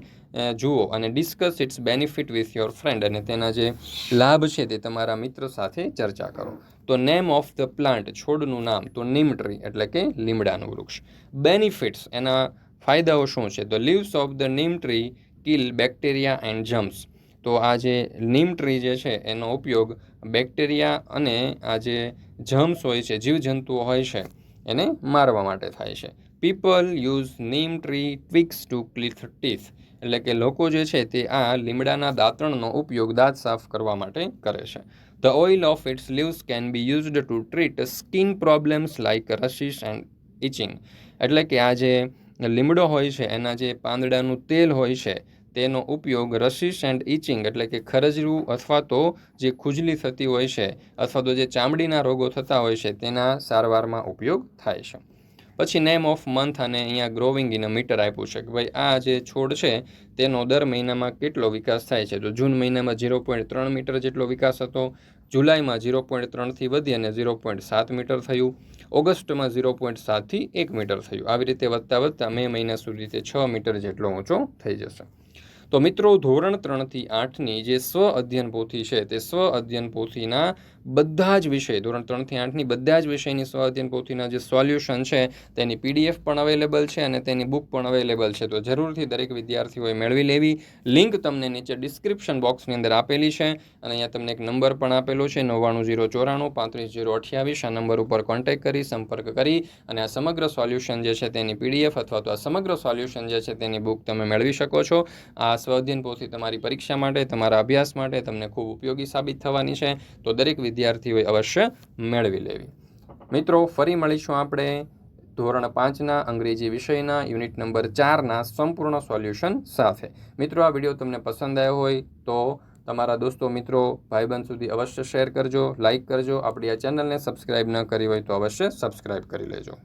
જુઓ. અને discuss its benefit with your friend, અને તેના જે લાભ છે તે તમારા મિત્ર સાથે ચર્ચા કરો. તો નેમ ઓફ ધ પ્લાન્ટ, છોડનું નામ, તો નીમ ટ્રી એટલે કે લીમડાનું વૃક્ષ. બેનિફિટ્સ, એના ફાયદાઓ શું છે? તો leaves of the neem tree kill bacteria and germs, તો આ જે નીમ ટ્રી જે છે એનો ઉપયોગ બેક્ટેરિયા અને આ જે જમ્સ હોય છે, જીવજંતુઓ હોય છે, એને મારવા માટે થાય છે. People use neem tree twigs to clean teeth, એટલે કે લોકો જે છે તે આ લીમડાના દાંતણનો ઉપયોગ દાંત સાફ કરવા માટે કરે છે. The oil of its leaves can be used to treat skin problems like rashes and itching, એટલે કે આ જે લીમડો હોય છે એના જે પાંદડાનું તેલ હોય છે તેનો ઉપયોગ રશિશ એન્ડ ઇચિંગ, એટલે કે ખરજવું અથવા તો જે ખુજલી થતી હોય છે અથવા તો જે ચામડીના રોગો થતા હોય છે તેના સારવારમાં ઉપયોગ થાય છે. પછી નેમ ઓફ મંથ, અને અહીંયા ગ્રોવિંગ ઇન અ મીટર આપ્યું છે કે ભાઈ આ જે છોડ છે તેનો દર મહિનામાં કેટલો વિકાસ થાય છે. તો જૂન મહિનામાં 0.3 મીટર જેટલો વિકાસ હતો, જુલાઈમાં 0.3થી વધી અને 0.7 મીટર થયું, ઓગસ્ટમાં 0.7થી 1 મીટર થયું. આવી રીતે વધતા વધતા મે મહિના સુધી તે 6 મીટર જેટલો ઊંચો થઈ જશે. તો મિત્રો, ધોરણ 3થી 8ની જે સ્વ અધ્યયન પોથી છે તે સ્વ અધ્યયન પોથીના બધા જ વિષય, ધોરણ 3થી 8ની બધા જ વિષયની સ્વ અધ્યયન પોથીના જે સોલ્યુશન છે તેની PDF પણ અવેલેબલ છે અને તેની બુક પણ અવેલેબલ છે. તો જરૂરથી દરેક વિદ્યાર્થીઓએ મેળવી લેવી. લિંક તમને નીચે ડિસ્ક્રિપ્શન બોક્સની અંદર આપેલી છે, અને અહીંયા તમને એક નંબર પણ આપેલો છે 9904935028. આ નંબર ઉપર કોન્ટેક્ટ કરી, સંપર્ક કરી અને આ સમગ્ર સોલ્યુશન જે છે તેની PDF અથવા તો આ સમગ્ર સોલ્યુશન જે છે તેની બુક તમે મેળવી શકો છો. આ સ્વ અધ્યયન પોથી તમારી પરીક્ષા માટે, તમારા અભ્યાસ માટે તમને ખૂબ ઉપયોગી સાબિત થવાની છે. તો દરેક વિદ્યાર્થીઓએ અવશ્ય મેળવી લેવી. મિત્રો, ફરી મળીશું આપણે ધોરણ 5ના અંગ્રેજી વિષયના યુનિટ નંબર 4ના સંપૂર્ણ સોલ્યુશન સાથે. મિત્રો, આ વિડીયો તમને પસંદ આવ્યો હોય તો તમારા દોસ્તો, મિત્રો, ભાઈબંધ સુધી અવશ્ય શેર કરજો, લાઇક કરજો. આપણી આ ચેનલને સબસ્ક્રાઈબ ન કરી હોય તો અવશ્ય સબસ્ક્રાઈબ કરી લેજો.